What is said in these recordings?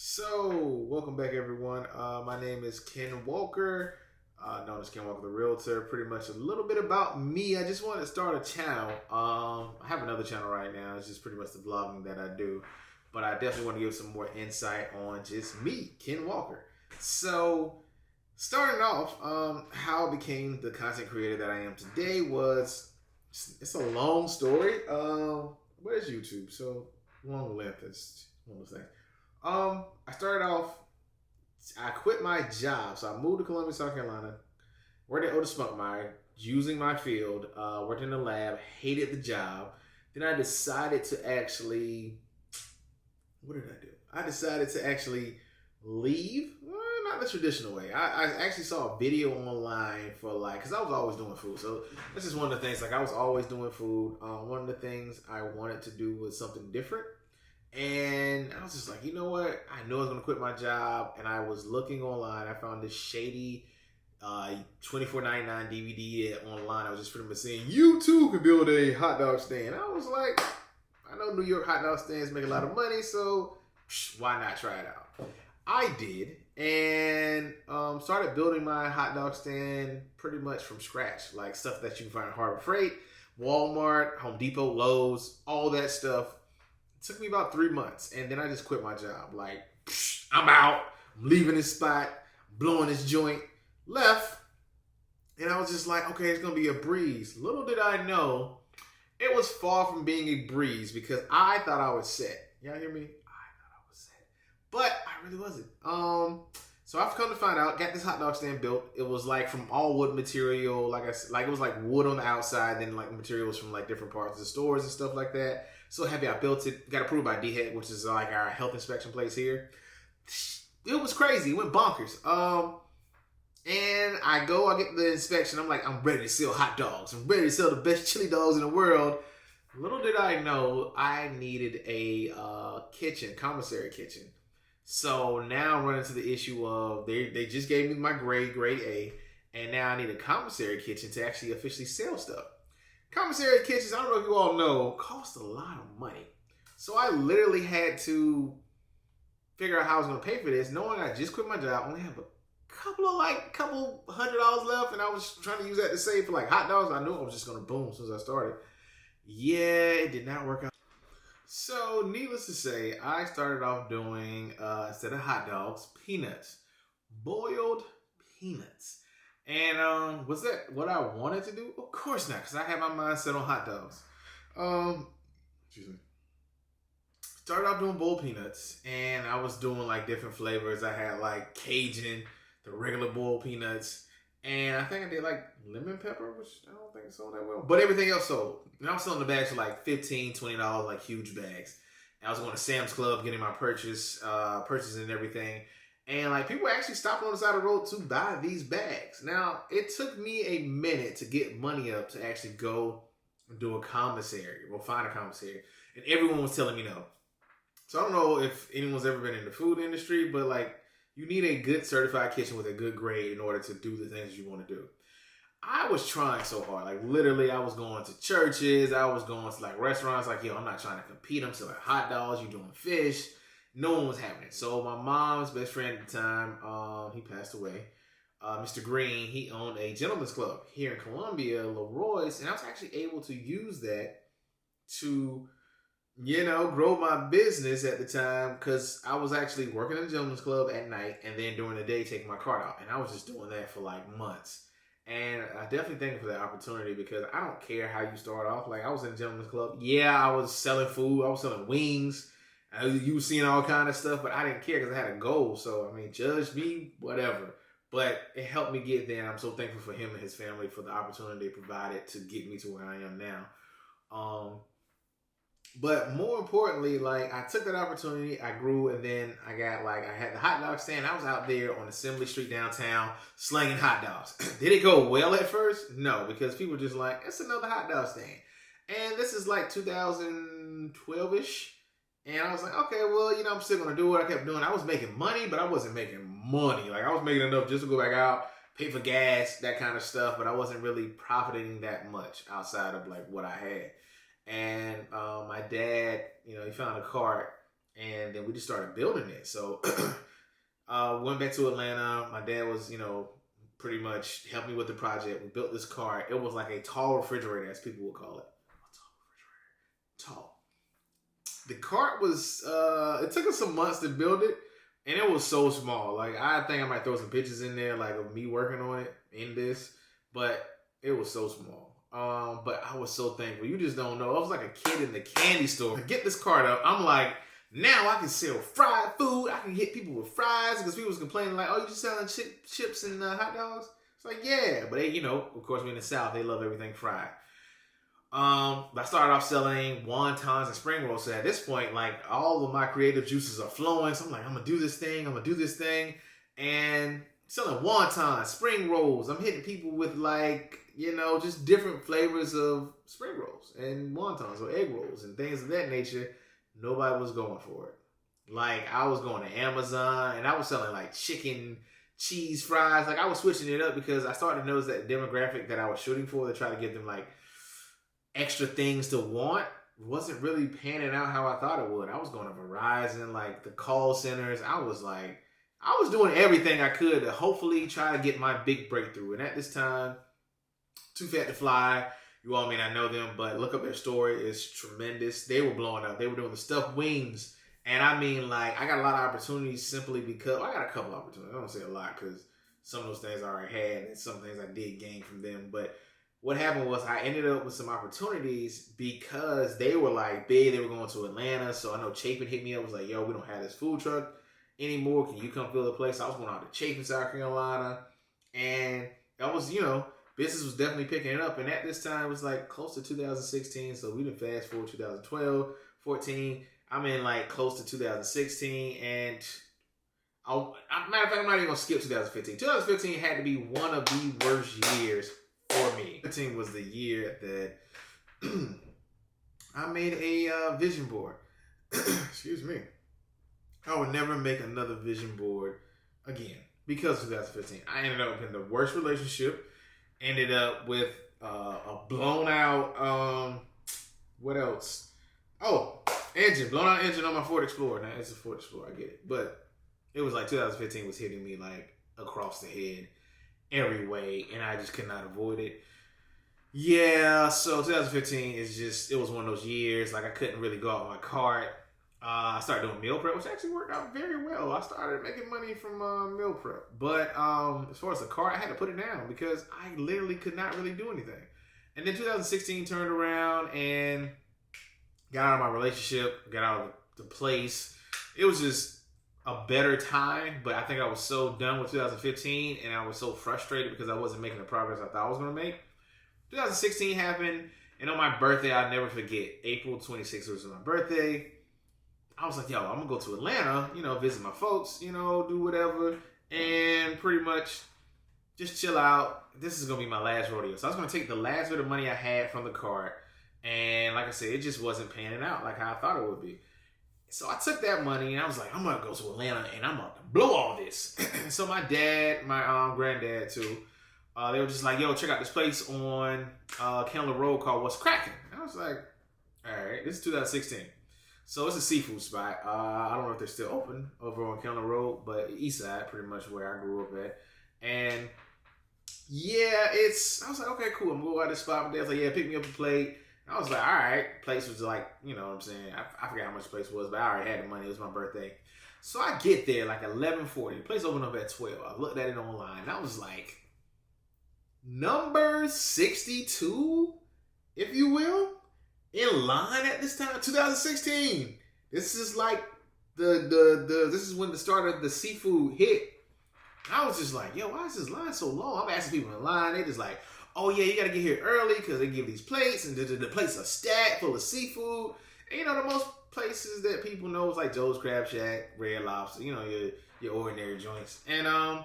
Welcome back, everyone. My name is Ken Walker, known as Ken Walker the Realtor. Pretty much a little bit about me. I just wanted to start a channel. I have another channel right now. It's just pretty much the vlogging that I do. But I definitely want to give some more insight on just me, Ken Walker. So, starting off, how I became the content creator that I am today was, it's a long story. What is YouTube? So, long length is one of those things. I started off. I quit my job, so I moved to Columbia, South Carolina. Worked at Otis Spunkmeyer, using my field. Worked in the lab. Hated the job. Then I decided to actually. What did I do? I decided to actually leave. Not the traditional way. I actually saw a video online for because I was always doing food. So this is one of the things. Like I was always doing food. One of the things I wanted to do was something different. And I was just like, you know what? I knew I was going to quit my job. And I was looking online. I found this shady $24.99 DVD online. I was just pretty much saying, you too can build a hot dog stand. I was like, I know New York hot dog stands make a lot of money. So why not try it out? I did. And started building my hot dog stand pretty much from scratch. Like stuff that you can find at Harbor Freight, Walmart, Home Depot, Lowe's, all that stuff. Took me about 3 months, and then I just quit my job. Like, I'm out. I'm leaving this spot, blowing this joint. Left, and I was just like, okay, it's going to be a breeze. Little did I know, it was far from being a breeze because I thought I was set. Y'all hear me? I thought I was set. But I really wasn't. So I've come to find out, got this hot dog stand built. It was like from all wood material. Like I said, like it was like wood on the outside, then like materials from like different parts of the stores and stuff like that. So happy I built it. Got approved by DHEC, which is like our health inspection place here. It was crazy. It went bonkers. And I get the inspection. I'm like, I'm ready to sell hot dogs. I'm ready to sell the best chili dogs in the world. Little did I know, I needed a commissary kitchen. So now I'm running into the issue of they just gave me my grade A, and now I need a commissary kitchen to actually officially sell stuff. Commissary kitchens, I don't know if you all know, cost a lot of money. So I literally had to figure out how I was going to pay for this, knowing I just quit my job, only have a couple $100 left, and I was trying to use that to save for like hot dogs. I knew I was just going to boom as soon as I started. Yeah, it did not work out. So needless to say, I started off doing, instead of hot dogs, peanuts. Boiled peanuts. And was that what I wanted to do? Of course not, because I had my mind set on hot dogs. Excuse me. Started off doing boiled peanuts, and I was doing like different flavors. I had like Cajun, the regular boiled peanuts, and I think I did like lemon pepper, which I don't think sold that well. But everything else sold. And I was selling the bags for like $15, $20, like huge bags. And I was going to Sam's Club, getting my purchasing and everything. And like people actually stopped on the side of the road to buy these bags. Now, it took me a minute to get money up to actually go and do a commissary or find a commissary. And everyone was telling me no. So I don't know if anyone's ever been in the food industry, but like you need a good certified kitchen with a good grade in order to do the things you want to do. I was trying so hard. Like literally I was going to churches. I was going to like restaurants. Like, yo, I'm not trying to compete. I'm selling hot dogs. You doing fish. No one was having it. So my mom's best friend at the time, he passed away. Mr. Green, he owned a gentleman's club here in Columbia, Leroy's, and I was actually able to use that to, grow my business at the time because I was actually working at a gentleman's club at night and then during the day taking my cart out. And I was just doing that for like months. And I definitely thank you for that opportunity because I don't care how you start off. Like I was in a gentleman's club. Yeah, I was selling food. I was selling wings. You were seeing all kind of stuff, but I didn't care because I had a goal. So, I mean, judge me, whatever. But it helped me get there, and I'm so thankful for him and his family for the opportunity they provided to get me to where I am now. But more importantly, like, I took that opportunity, I grew, and then I had the hot dog stand. I was out there on Assembly Street downtown slinging hot dogs. Did it go well at first? No, because people were just like, it's another hot dog stand. And this is like 2012-ish. And I was like, okay, well, I'm still going to do what I kept doing. I was making money, but I wasn't making money. Like, I was making enough just to go back out, pay for gas, that kind of stuff. But I wasn't really profiting that much outside of, like, what I had. And my dad, he found a cart and then we just started building it. So went back to Atlanta. My dad was, pretty much helped me with the project. We built this car. It was like a tall refrigerator, as people would call it. A tall refrigerator. Tall. The cart was, it took us some months to build it, and it was so small. Like, I think I might throw some pictures in there, like, of me working on it in this, but it was so small. But I was so thankful. You just don't know. I was like a kid in the candy store. I get this cart up. I'm like, now I can sell fried food. I can hit people with fries because people was complaining like, oh, you just selling chips and hot dogs? It's like, yeah. But they, of course, we're in the South. They love everything fried. I started off selling wontons and spring rolls. So at this point, like, all of my creative juices are flowing. So I'm like, I'm going to do this thing. And selling wontons, spring rolls. I'm hitting people with like, just different flavors of spring rolls and wontons or egg rolls and things of that nature. Nobody was going for it. Like, I was going to Amazon and I was selling like chicken cheese fries. Like, I was switching it up because I started to notice that demographic that I was shooting for to try to get them like extra things to want wasn't really panning out how I thought it would. I was going to Verizon, like the call centers. I was doing everything I could to hopefully try to get my big breakthrough. And at this time, Too Fat to Fly, you all may not know them, but look up their story. It's tremendous. They were blowing up. They were doing the stuffed wings. And I mean, like, I got a lot of opportunities simply because, I got a couple opportunities. I don't say a lot because some of those things I already had and some things I did gain from them. But what happened was I ended up with some opportunities because they were like big. They were going to Atlanta. So I know Chapin hit me up, was like, yo, we don't have this food truck anymore. Can you come fill the place? I was going out to Chapin, South Carolina. And that was, business was definitely picking it up. And at this time, it was like close to 2016. So we didn't fast forward 2012, 14. I'm in like close to 2016. And matter of fact, I'm not even going to skip 2015. 2015 had to be one of the worst years for me. 2015 was the year that I made a vision board. Excuse me. I would never make another vision board again because of 2015. I ended up in the worst relationship. Ended up with a blown out, what else? Oh, blown out engine on my Ford Explorer. Now, it's a Ford Explorer, I get it. But it was like 2015 was hitting me like across the head every way, and I just could not avoid it. Yeah, so 2015 is just, it was one of those years, like I couldn't really go out with my cart. I started doing meal prep, which actually worked out very well. I started making money from meal prep. But as far as the car, I had to put it down because I literally could not really do anything. And then 2016 turned around and got out of my relationship, got out of the place. It was just a better time, but I think I was so done with 2015 and I was so frustrated because I wasn't making the progress I thought I was going to make. 2016 happened, and on my birthday, I'll never forget, April 26th was my birthday. I was like, yo, I'm going to go to Atlanta, visit my folks, do whatever, and pretty much just chill out. This is going to be my last rodeo. So I was going to take the last bit of money I had from the cart, and like I said, it just wasn't panning out like how I thought it would be. So I took that money, and I was like, I'm going to go to Atlanta, and I'm about to blow all this. So my dad, my granddad too, they were just like, yo, check out this place on Candler Road called What's Cracking. And I was like, all right, this is 2016. So it's a seafood spot. I don't know if they're still open over on Candler Road, but east side, pretty much where I grew up at. And yeah, I was like, okay, cool. I'm going to go out this spot. My dad's like, yeah, pick me up a plate. And I was like, all right. Place was like, you know what I'm saying? I forgot how much the place was, but I already had the money. It was my birthday. So I get there like 11:40. The place opened up at 12. I looked at it online. And I was like, number 62, if you will, in line at this time, 2016. This is like this is when the start of the seafood hit. I was just like, yo, why is this line so long? I'm asking people in line. They just like, oh yeah, you got to get here early because they give these plates and the plates are stacked full of seafood. And the most places that people know is like Joe's Crab Shack, Red Lobster, your ordinary joints. And I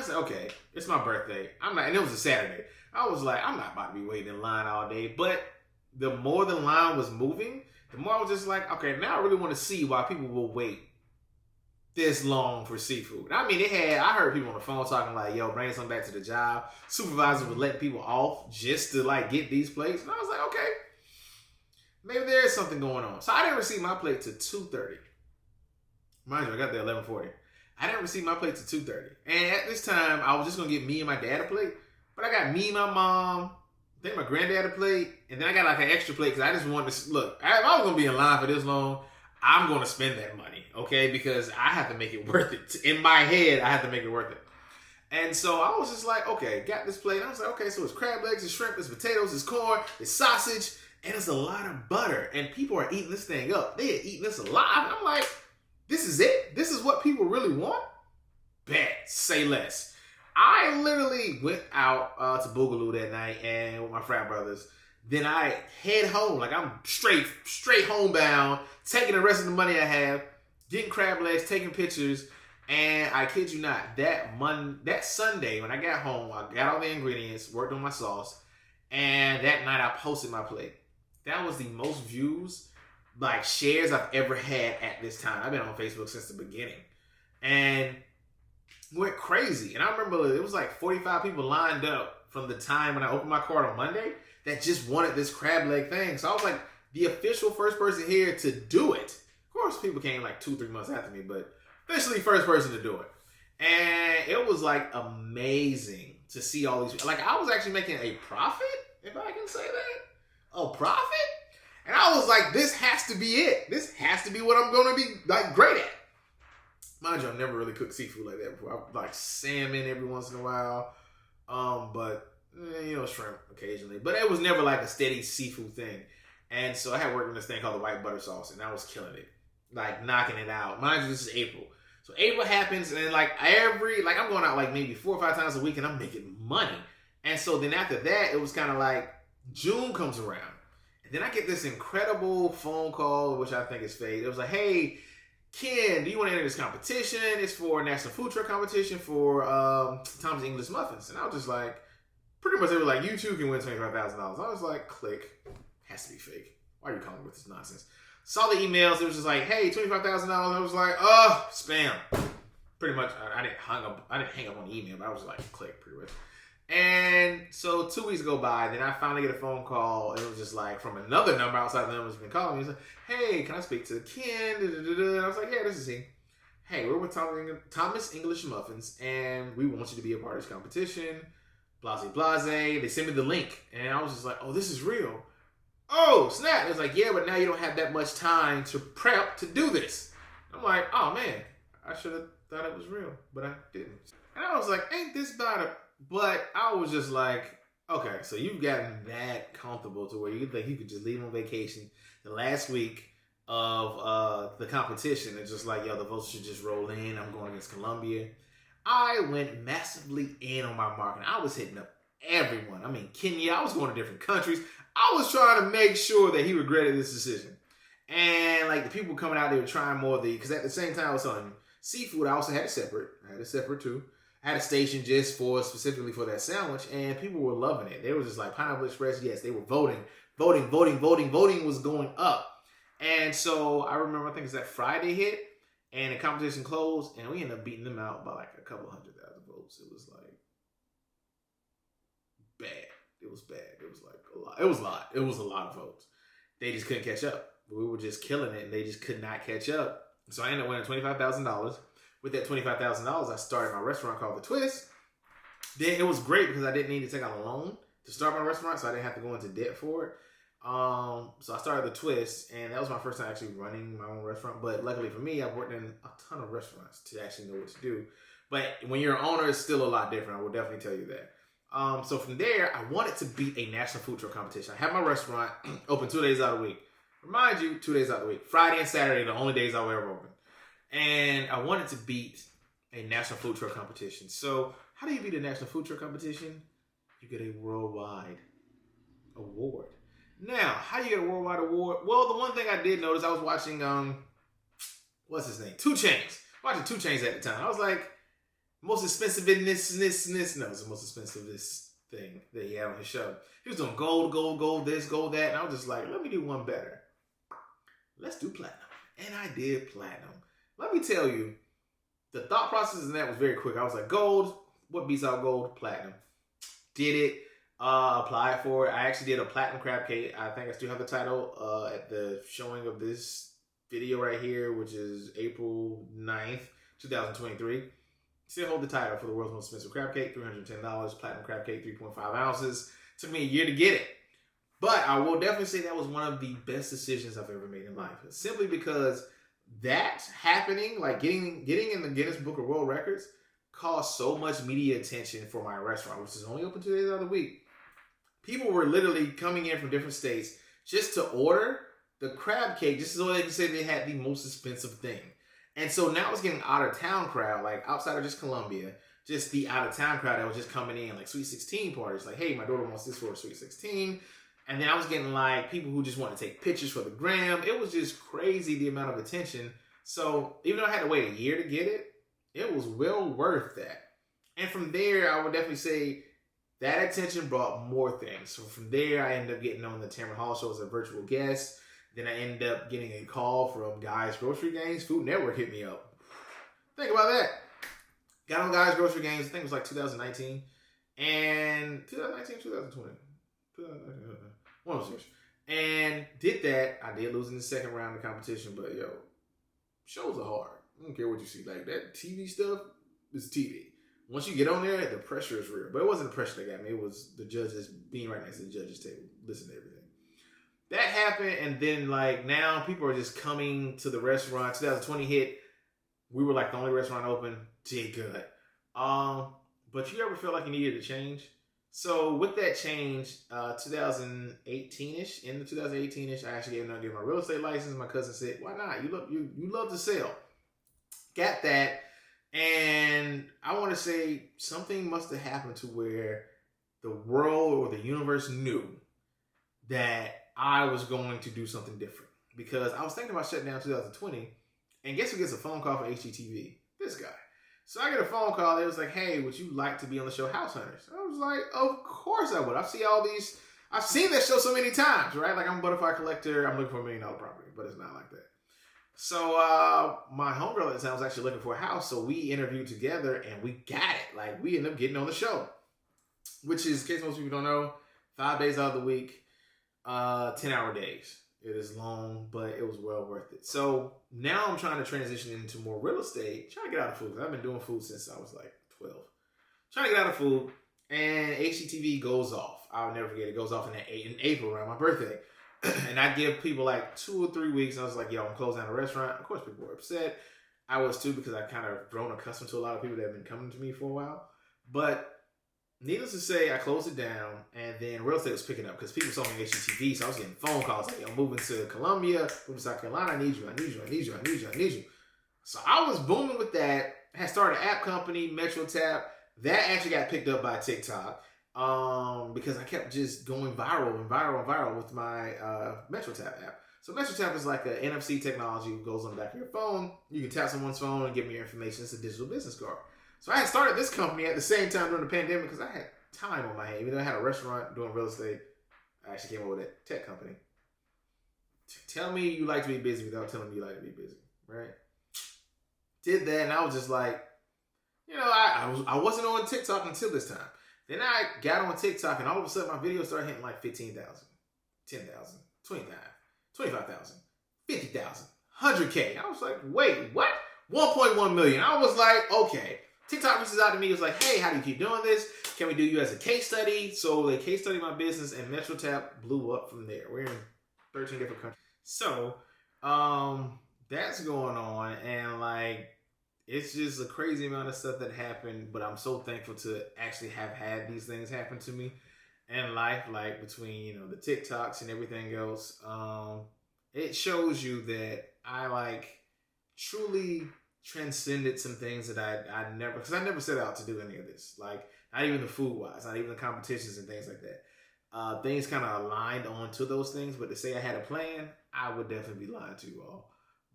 said, okay, it's my birthday. And it was a Saturday. I was like, I'm not about to be waiting in line all day. But the more the line was moving, the more I was just like, okay, now I really want to see why people will wait this long for seafood. I mean, I heard people on the phone talking like, yo, bring something back to the job. Supervisors would let people off just to like get these plates. And I was like, okay, maybe there is something going on. So I didn't receive my plate till 2:30. Mind you, I got there 11:40. I didn't receive my plate till 2:30. And at this time, I was just gonna get me and my dad a plate. But I got me, my mom, I think my granddad a plate, and then I got like an extra plate because I just wanted to look. If I was gonna be in line for this long, I'm gonna spend that money, okay? Because I have to make it worth it. In my head, I have to make it worth it. And so I was just like, okay, got this plate. I was like, okay, so it's crab legs, it's shrimp, it's potatoes, it's corn, it's sausage, and it's a lot of butter. And people are eating this thing up. They are eating this alive. And I'm like, this is it? This is what people really want? Bet. Say less. I literally went out to Boogaloo that night and with my frat brothers. Then I head home. Like I'm straight homebound, taking the rest of the money I have, getting crab legs, taking pictures. And I kid you not, that Sunday when I got home, I got all the ingredients, worked on my sauce, and that night I posted my plate. That was the most views, like shares I've ever had at this time. I've been on Facebook since the beginning. And went crazy. And I remember it was like 45 people lined up from the time when I opened my cart on Monday that just wanted this crab leg thing. So I was like the official first person here to do it. Of course, people came like 2-3 months after me, but officially first person to do it. And it was like amazing to see all these. Like I was actually making a profit, if I can say that. A profit? And I was like, this has to be it. This has to be what I'm going to be like great at. Mind you, I've never really cooked seafood like that before. I like salmon every once in a while. But shrimp occasionally. But it was never like a steady seafood thing. And so I had worked on this thing called the white butter sauce, and I was killing it. Like knocking it out. Mind you, this is April. So April happens, and like I'm going out like maybe 4 or 5 times a week, and I'm making money. And so then after that, it was kind of like June comes around. And then I get this incredible phone call, which I think is fake. It was like, hey, Ken, do you want to enter this competition? It's for a national food truck competition for Tom's English Muffins. And I was just like, pretty much they were like, you too can win $25,000. I was like, click. Has to be fake. Why are you calling me with this nonsense? Saw the emails. It was just like, hey, $25,000. I was like, spam. Pretty much, I didn't hang up on the email, but I was like, click, pretty much. And so 2 weeks go by, then I finally get a phone call. It was just like from another number outside the number that's been calling me. He's like, hey, can I speak to Ken? And I was like, yeah, this is he. Hey, we're with Thomas English Muffins, and we want you to be a part of this competition. Blase, blase. They sent me the link, and I was just like, oh, this is real. Oh, snap. It was like, yeah, but now you don't have that much time to prep to do this. I'm like, oh, man, I should have thought it was real, but I didn't. And I was like, ain't this about a... But I was just like, okay, so you've gotten that comfortable to where you think you could just leave on vacation the last week of the competition and just like, yo, the votes should just roll in. I'm going against Colombia. I went massively in on my marketing. I was hitting up everyone. I mean, Kenya, I was going to different countries. I was trying to make sure that he regretted this decision. And like the people coming out, they were trying more of because at the same time I was selling seafood, I also had it separate. I had it separate too. I had a station just specifically for that sandwich, and people were loving it. They were just like, Pineapple Express, yes, they were voting. Voting was going up. And so I remember, I think it's that Friday hit, and the competition closed, and we ended up beating them out by like a couple 100,000 votes. It was like bad. It was bad. It was like a lot. It was a lot. It was a lot of votes. They just couldn't catch up. We were just killing it, and they just could not catch up. So I ended up winning $25,000. With that $25,000, I started my restaurant called The Twist. Then it was great because I didn't need to take out a loan to start my restaurant, so I didn't have to go into debt for it. So I started The Twist, and that was my first time actually running my own restaurant. But luckily for me, I've worked in a ton of restaurants to actually know what to do. But when you're an owner, it's still a lot different. I will definitely tell you that. So from there, I wanted to beat a national food truck competition. I had my restaurant open 2 days out of the week. Remind you, 2 days out of the week. Friday and Saturday are the only days I will ever open. And I wanted to beat a national food truck competition. So how do you beat a national food truck competition? You get a worldwide award. Now, how do you get a worldwide award? Well, the one thing I did notice, I was watching, what's his name? 2 Chainz. Watching 2 Chainz at the time. I was like, most expensive in this. No, it's the most expensive this thing that he had on his show. He was doing gold, this, gold, that. And I was just like, let me do one better. Let's do platinum. And I did platinum. Let me tell you, the thought process in that was very quick. I was like, gold, what beats out gold? Platinum. Did it, applied for it. I actually did a platinum crab cake. I think I still have the title at the showing of this video right here, which is April 9th, 2023. Still hold the title for the world's most expensive crab cake, $310, platinum crab cake, 3.5 ounces. Took me a year to get it. But I will definitely say that was one of the best decisions I've ever made in life. Simply because that happening, like getting in the Guinness Book of World Records, caused so much media attention for my restaurant, which is only open 2 days out of the week. People were literally coming in from different states just to order the crab cake, just so they can say they had the most expensive thing. And so now it's getting out of town crowd, like outside of just Columbia, just the out of town crowd that was just coming in, like Sweet 16 parties. Like, hey, my daughter wants this for a Sweet 16. And then I was getting like people who just want to take pictures for the gram. It was just crazy the amount of attention. So even though I had to wait a year to get it, it was well worth that. And from there, I would definitely say that attention brought more things. So from there, I ended up getting on the Tamron Hall show as a virtual guest. Then I ended up getting a call from Guys Grocery Games. Food Network hit me up. Think about that. Got on Guys Grocery Games, I think it was like 2019. And 2019, 2020. One of those years. And did that. I did lose in the second round of the competition, but yo, shows are hard. I don't care what you see. Like that TV stuff is TV. Once you get on there, the pressure is real. But it wasn't the pressure that got me. It was the judges being right next to the judges' table, listening to everything. That happened, and then like now people are just coming to the restaurant. 2020 hit. We were like the only restaurant open. Did good. But you ever feel like you needed to change? So with that change, 2018-ish, in the 2018-ish, I actually gave my real estate license. My cousin said, "Why not? You love to sell." Got that, and I want to say something must have happened to where the world or the universe knew that I was going to do something different, because I was thinking about shutting down 2020, and guess who gets a phone call from HGTV? This guy. So I get a phone call. It was like, "Hey, would you like to be on the show House Hunters?" I was like, "Of course I would. I've seen that show so many times, right? Like I'm a butterfly collector. I'm looking for $1 million property, but it's not like that." So my homegirl at the time was actually looking for a house, so we interviewed together and we got it. Like we ended up getting on the show, which is, in case most people don't know, 5 days out of the week, 10-hour days. It is long, but it was well worth it. So now I'm trying to transition into more real estate, trying to get out of food. I've been doing food since I was like 12. Trying to get out of food, and HGTV goes off. I'll never forget, it goes off in April around my birthday. And I give people like 2 or 3 weeks, and I was like, "Yo, I'm closing down the restaurant." Of course, people were upset. I was too, because I kind of grown accustomed to a lot of people that have been coming to me for a while. But needless to say, I closed it down, and then real estate was picking up because people saw me on HGTV, so I was getting phone calls like, "I'm moving to Columbia, moving to South Carolina. I need you. So I was booming with that. I had started an app company, MetroTap. That actually got picked up by TikTok because I kept just going viral with my MetroTap app. So MetroTap is like an NFC technology that goes on the back of your phone. You can tap someone's phone and give them your information. It's a digital business card. So I had started this company at the same time during the pandemic because I had time on my hand. Even though I had a restaurant doing real estate, I actually came up with a tech company. Tell me you like to be busy without telling me you like to be busy, right? Did that, and I was just like, I wasn't on TikTok until this time. Then I got on TikTok, and all of a sudden my videos started hitting like 15,000, 10,000, 20,000, 25,000, 50,000, 100K. I was like, wait, what? 1.1 million. I was like, okay. TikTok reaches out to me. It was like, "Hey, how do you keep doing this? Can we do you as a case study?" So they case studied my business, and MetroTap blew up from there. We're in 13 different countries. So that's going on, and like it's just a crazy amount of stuff that happened. But I'm so thankful to actually have had these things happen to me in life, like between the TikToks and everything else. It shows you that I like truly transcended some things that I never set out to do any of this. Like not even the food wise, not even the competitions and things like that. Things kind of aligned onto those things, but to say I had a plan, I would definitely be lying to you all.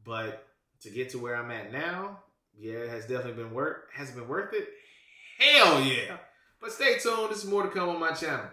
But to get to where I'm at now, yeah, it has definitely been work. Has it been worth it? Hell yeah! But stay tuned. There's more to come on my channel.